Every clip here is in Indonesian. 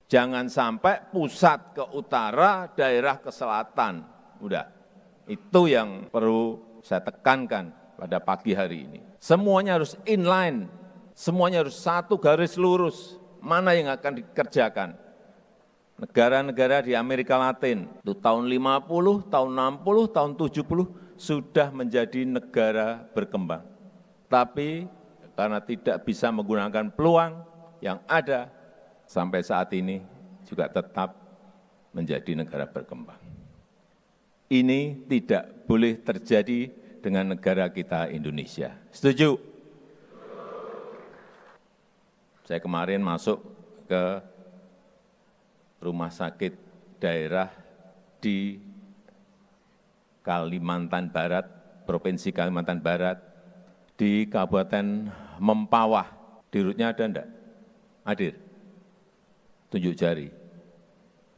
Jangan sampai pusat ke utara, daerah ke selatan. Udah, itu yang perlu saya tekankan pada pagi hari ini. Semuanya harus inline, semuanya harus satu garis lurus. Mana yang akan dikerjakan? Negara-negara di Amerika Latin, itu tahun 50, tahun 60, tahun 70, sudah menjadi negara berkembang. Tapi karena tidak bisa menggunakan peluang yang ada, sampai saat ini juga tetap menjadi negara berkembang. Ini tidak boleh terjadi dengan negara kita Indonesia. Setuju? Saya kemarin masuk ke rumah sakit daerah di Kalimantan Barat, Provinsi Kalimantan Barat, di Kabupaten Mempawah. Dirutnya ada enggak? Hadir? Tunjuk jari.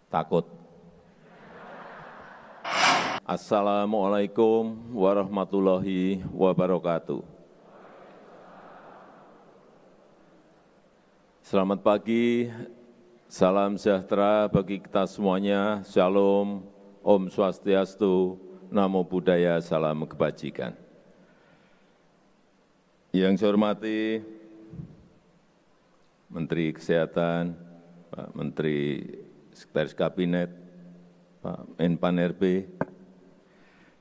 Takut. Assalamualaikum warahmatullahi wabarakatuh. Selamat pagi, salam sejahtera bagi kita semuanya. Shalom, Om Swastiastu, Namo Buddhaya, salam kebajikan. Yang saya hormati Menteri Kesehatan, Pak Menteri Sekretaris Kabinet, Pak Menpan RB,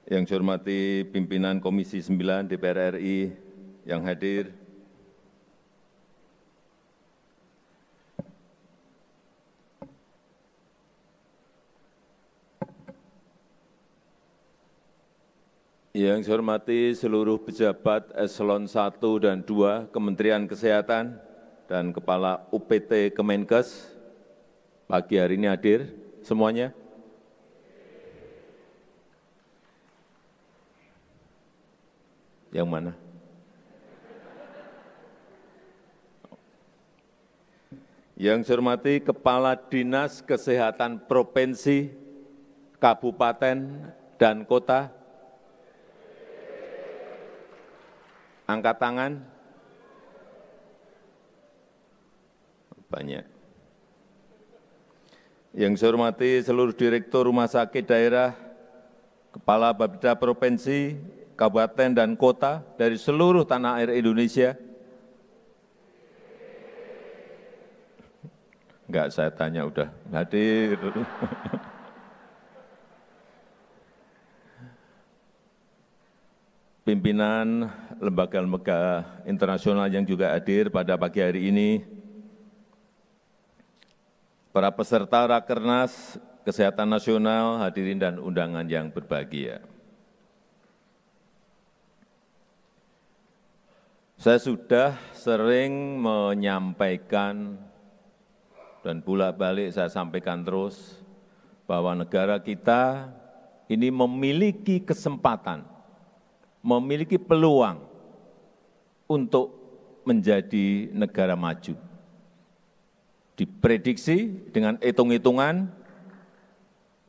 yang saya hormati pimpinan Komisi 9 DPR RI yang hadir, yang saya hormati seluruh pejabat eselon 1 dan 2 Kementerian Kesehatan dan Kepala UPT Kemenkes, pagi hari ini hadir semuanya. Yang mana? Yang saya hormati Kepala Dinas Kesehatan Provinsi, Kabupaten, dan Kota. Angkat tangan. Banyak. Yang saya hormati seluruh Direktur Rumah Sakit Daerah, Kepala Bapeda Provinsi, Kabupaten, dan Kota dari seluruh tanah air Indonesia. Enggak, saya tanya udah hadir. Pimpinan lembaga-lembaga internasional yang juga hadir pada pagi hari ini, para peserta Rakernas Kesehatan Nasional, hadirin dan undangan yang berbahagia. Saya sudah sering menyampaikan dan bolak-balik saya sampaikan terus bahwa negara kita ini memiliki kesempatan, memiliki peluang untuk menjadi negara maju. Diprediksi dengan hitung-hitungan,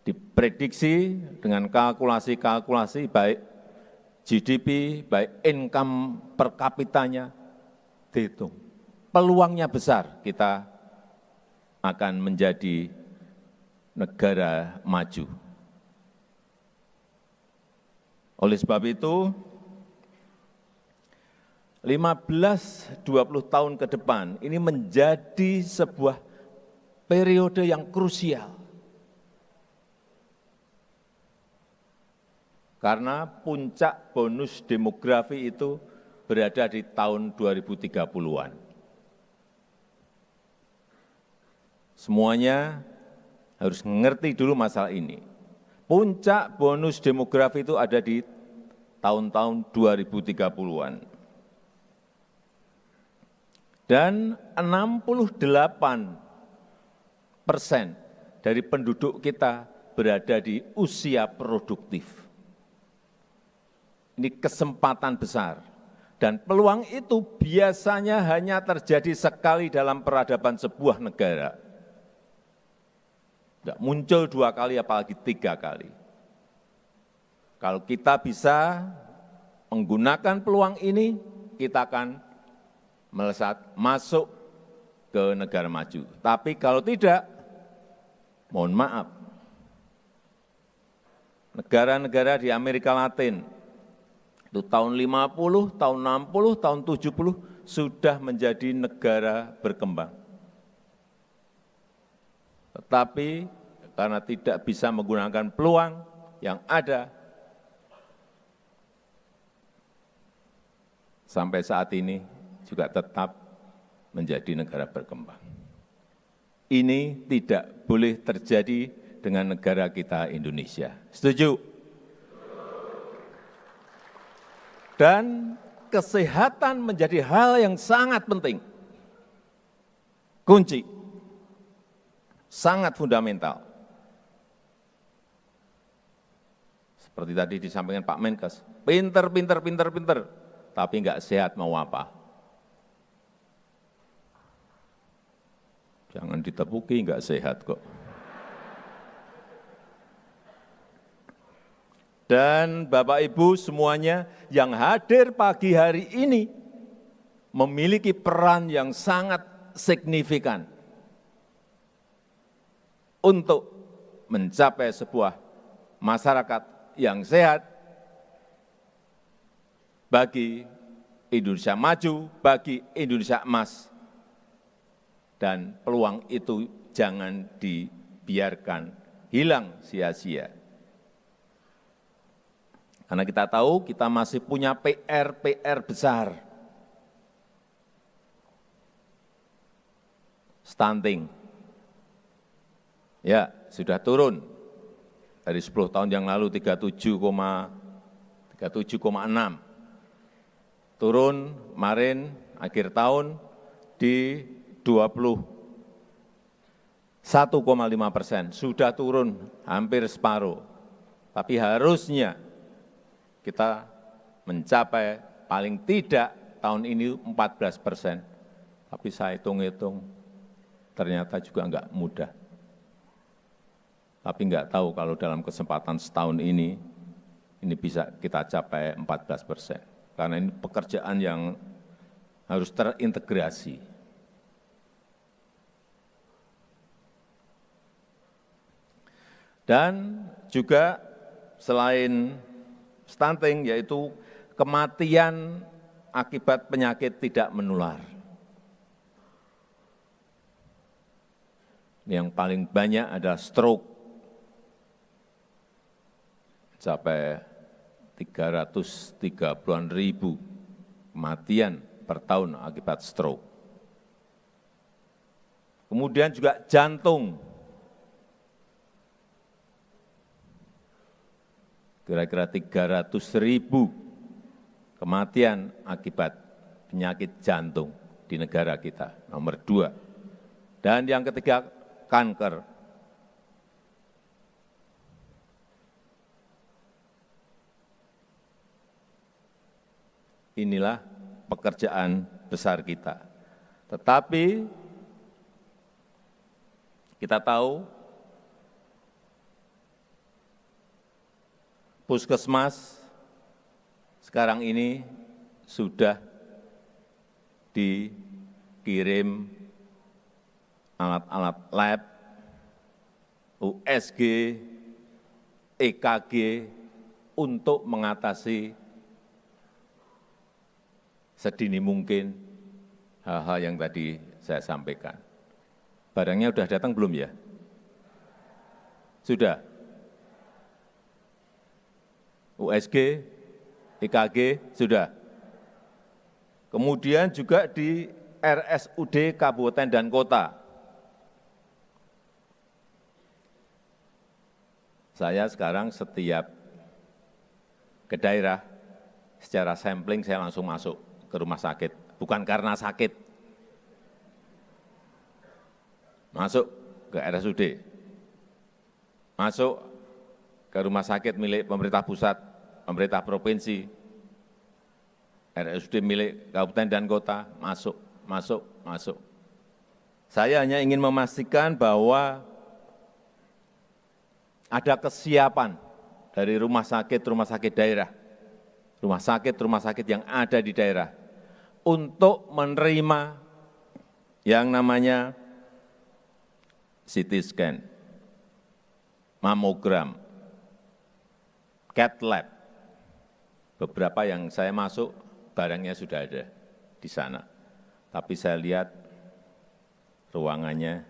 diprediksi dengan kalkulasi-kalkulasi, baik GDP, baik income per kapitanya, dihitung. Peluangnya besar kita akan menjadi negara maju. Oleh sebab itu, 15-20 tahun ke depan ini menjadi sebuah periode yang krusial. Karena puncak bonus demografi itu berada di tahun 2030-an. Semuanya harus mengerti dulu masalah ini. Puncak bonus demografi itu ada di tahun-tahun 2030-an. Dan 68% dari penduduk kita berada di usia produktif. Ini kesempatan besar. Dan peluang itu biasanya hanya terjadi sekali dalam peradaban sebuah negara. Tidak muncul 2 kali, apalagi 3 kali. Kalau kita bisa menggunakan peluang ini, kita akan melesat masuk ke negara maju. Tapi kalau tidak, Mohon maaf, negara-negara di Amerika Latin, itu tahun 50, tahun 60, tahun 70 sudah menjadi negara berkembang. Tetapi karena tidak bisa menggunakan peluang yang ada, sampai saat ini juga tetap menjadi negara berkembang. Ini tidak boleh terjadi dengan negara kita Indonesia. Setuju? Dan kesehatan menjadi hal yang sangat penting. Kunci. Sangat fundamental. Seperti tadi disampaikan Pak Menkes, pinter, tapi enggak sehat mau apa? Jangan ditepuki, enggak sehat kok. Dan Bapak Ibu semuanya yang hadir pagi hari ini memiliki peran yang sangat signifikan untuk mencapai sebuah masyarakat yang sehat bagi Indonesia maju, bagi Indonesia emas. Dan peluang itu jangan dibiarkan hilang sia-sia. Karena kita tahu kita masih punya PR besar. Stunting. Ya, sudah turun. Dari 10 tahun yang lalu 37,6. Turun kemarin akhir tahun di 21,5%, sudah turun hampir separuh. Tapi harusnya kita mencapai paling tidak tahun ini 14%. Tapi saya hitung-hitung ternyata juga enggak mudah. Tapi enggak tahu kalau dalam kesempatan setahun ini bisa kita capai 14%. Karena ini pekerjaan yang harus terintegrasi. Dan juga selain stunting, yaitu kematian akibat penyakit tidak menular. Yang paling banyak adalah stroke, sampai 330-an ribu kematian per tahun akibat stroke. Kemudian juga jantung, kira-kira 300.000 kematian akibat penyakit jantung di negara kita, nomor 2. Dan yang ketiga, kanker. Inilah pekerjaan besar kita. Tetapi kita tahu puskesmas sekarang ini sudah dikirim alat-alat lab, USG, EKG untuk mengatasi sedini mungkin hal-hal yang tadi saya sampaikan. Barangnya sudah datang belum ya? Sudah? USG, EKG, sudah. Kemudian juga di RSUD Kabupaten dan Kota. Saya sekarang setiap ke daerah, secara sampling saya langsung masuk ke rumah sakit. Bukan karena sakit. Masuk ke RSUD. Masuk ke rumah sakit milik pemerintah pusat, pemerintah provinsi, RSUD milik kabupaten dan kota, masuk. Saya hanya ingin memastikan bahwa ada kesiapan dari rumah sakit daerah, rumah sakit yang ada di daerah, untuk menerima yang namanya CT scan, mamogram, cath lab. Beberapa yang saya masuk, barangnya sudah ada di sana. Tapi saya lihat ruangannya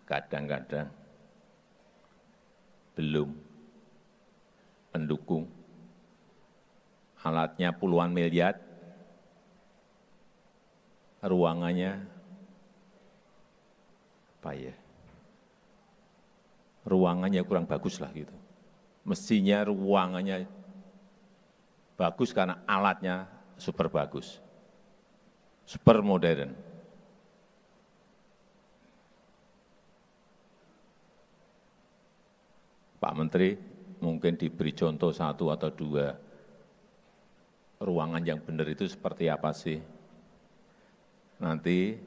kadang-kadang belum mendukung. Alatnya puluhan miliar, ruangannya ruangannya kurang bagus lah gitu. Mestinya ruangannya bagus karena alatnya super bagus, super modern. Pak Menteri mungkin diberi contoh satu atau dua, ruangan yang benar itu seperti apa sih? Nanti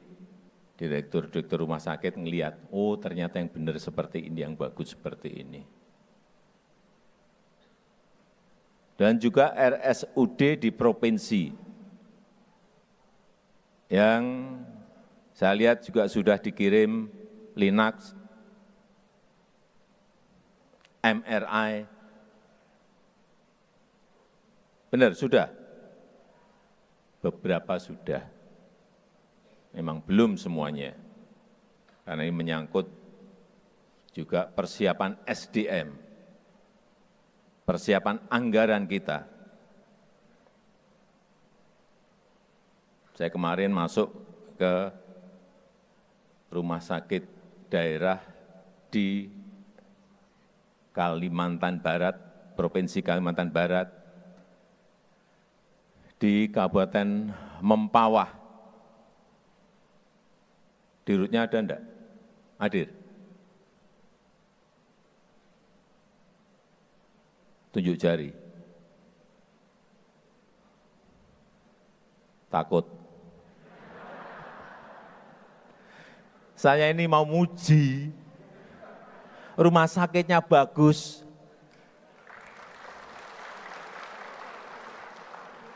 direktur-direktur rumah sakit ngelihat, oh ternyata yang benar seperti ini, yang bagus seperti ini. Dan juga RSUD di provinsi, yang saya lihat juga sudah dikirim Linax, MRI, benar sudah, beberapa sudah, memang belum semuanya, karena ini menyangkut juga persiapan SDM, persiapan anggaran kita. Saya kemarin masuk ke rumah sakit daerah di Kalimantan Barat, Provinsi Kalimantan Barat, di Kabupaten Mempawah. Dirutnya ada enggak? Hadir? Tunjuk jari. Takut. Saya ini mau muji. Rumah sakitnya bagus.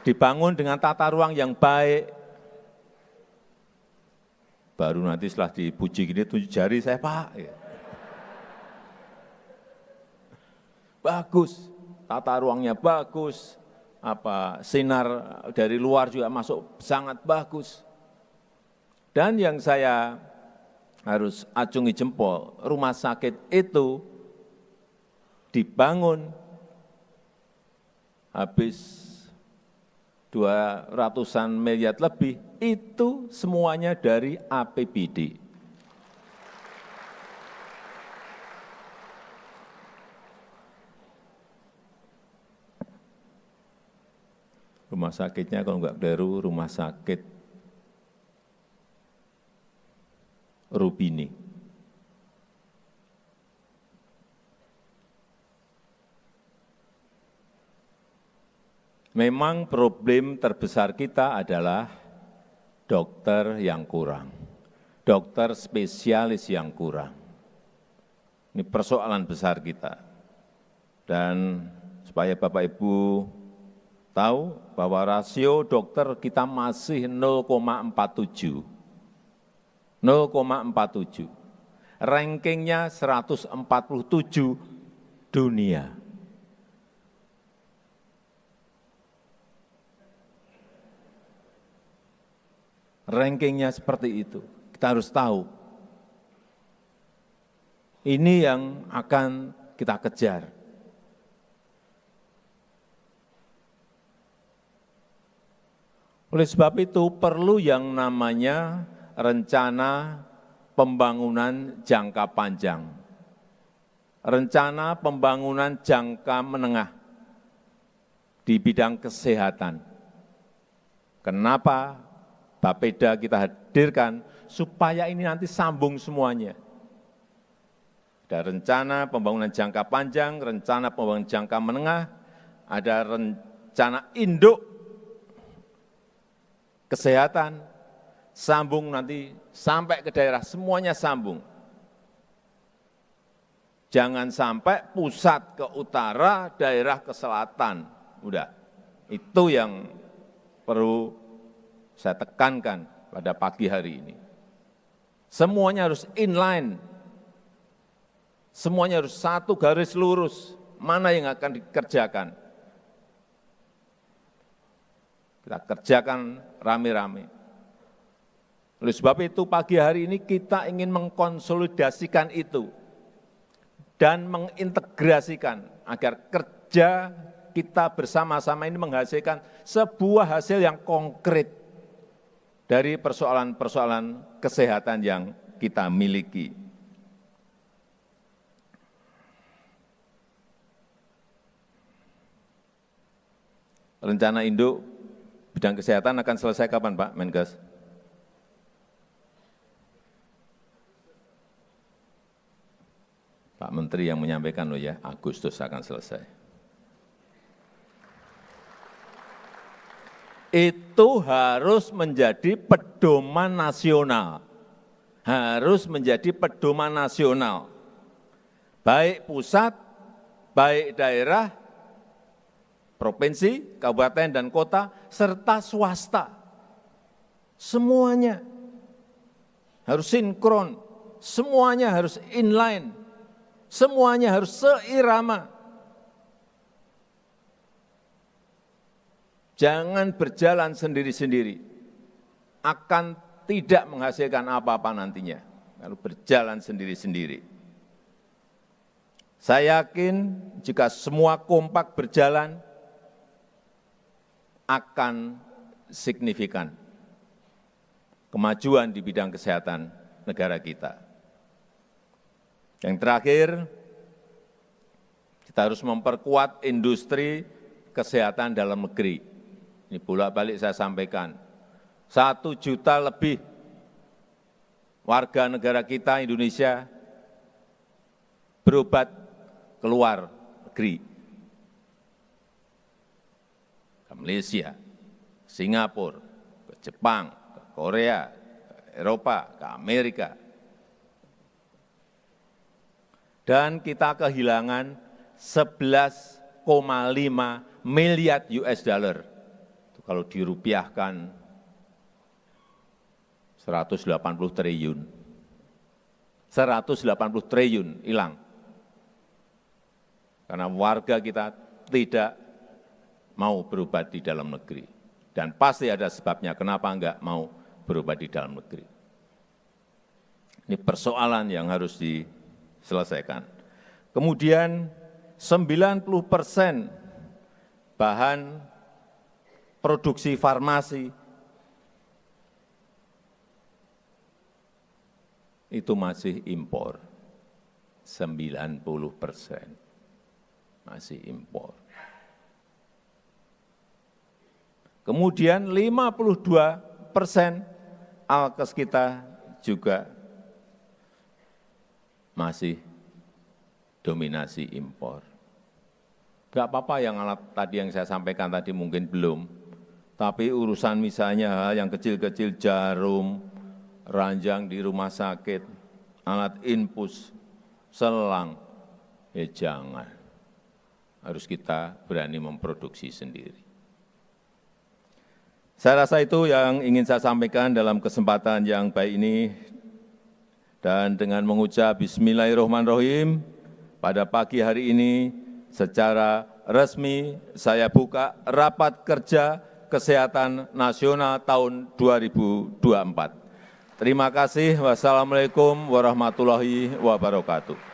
Dibangun dengan tata ruang yang baik. Baru nanti setelah dipuji gini tunjuk jari saya, Pak. Bagus, tata ruangnya bagus, sinar dari luar juga masuk sangat bagus. Dan yang saya harus acungi jempol, rumah sakit itu dibangun habis 200-an miliar lebih, itu semuanya dari APBD. Rumah sakitnya kalau enggak baru, rumah sakit Rubini. Memang problem terbesar kita adalah dokter yang kurang, dokter spesialis yang kurang. Ini persoalan besar kita. Dan supaya Bapak Ibu tahu bahwa rasio dokter kita masih 0,47. 0,47. Rankingnya 147 dunia. Rankingnya seperti itu. Kita harus tahu. Ini yang akan kita kejar. Oleh sebab itu perlu yang namanya rencana pembangunan jangka panjang. Rencana pembangunan jangka menengah di bidang kesehatan. Kenapa Bapeda kita hadirkan? Supaya ini nanti sambung semuanya. Ada rencana pembangunan jangka panjang, rencana pembangunan jangka menengah, ada rencana induk kesehatan, sambung nanti sampai ke daerah, semuanya sambung. Jangan sampai pusat ke utara, daerah ke selatan. Udah, itu yang perlu saya tekankan pada pagi hari ini. semuanya harus inline, semuanya harus satu garis lurus, mana yang akan dikerjakan. Kita kerjakan rame-rame. Oleh sebab itu pagi hari ini kita ingin mengkonsolidasikan itu dan mengintegrasikan agar kerja kita bersama-sama ini menghasilkan sebuah hasil yang konkret dari persoalan-persoalan kesehatan yang kita miliki. Rencana induk bidang kesehatan akan selesai kapan, Pak Menkes? Pak Menteri yang menyampaikan loh ya, Agustus akan selesai. Itu harus menjadi pedoman nasional. Harus menjadi pedoman nasional. Baik pusat, baik daerah, provinsi, kabupaten, dan kota, serta swasta. Semuanya harus sinkron, semuanya harus inline, semuanya harus seirama. Jangan berjalan sendiri-sendiri, akan tidak menghasilkan apa-apa nantinya kalau berjalan sendiri-sendiri. Saya yakin jika semua kompak berjalan, akan signifikan kemajuan di bidang kesehatan negara kita. Yang terakhir, kita harus memperkuat industri kesehatan dalam negeri. Ini bolak-balik saya sampaikan, 1 juta lebih warga negara kita Indonesia berobat ke luar negeri. Ke Malaysia, Singapura, ke Jepang, ke Korea, ke Eropa, ke Amerika. Dan kita kehilangan 11,5 miliar US dollar. Kalau dirupiahkan 180 triliun. 180 triliun hilang. Karena warga kita tidak mau berobat di dalam negeri. Dan pasti ada sebabnya kenapa enggak mau berobat di dalam negeri. Ini persoalan yang harus diselesaikan. Kemudian 90% bahan produksi farmasi itu masih impor, 90% masih impor. Kemudian 52% alkes kita juga masih dominasi impor. Enggak apa-apa yang alat tadi yang saya sampaikan tadi mungkin belum. Tapi urusan misalnya hal yang kecil-kecil, jarum, ranjang di rumah sakit, alat infus, selang, ya jangan. Harus kita berani memproduksi sendiri. Saya rasa itu yang ingin saya sampaikan dalam kesempatan yang baik ini. Dan dengan mengucap Bismillahirrahmanirrahim, pada pagi hari ini secara resmi saya buka rapat kerja Kesehatan Nasional tahun 2024. Terima kasih. Wassalamualaikum warahmatullahi wabarakatuh.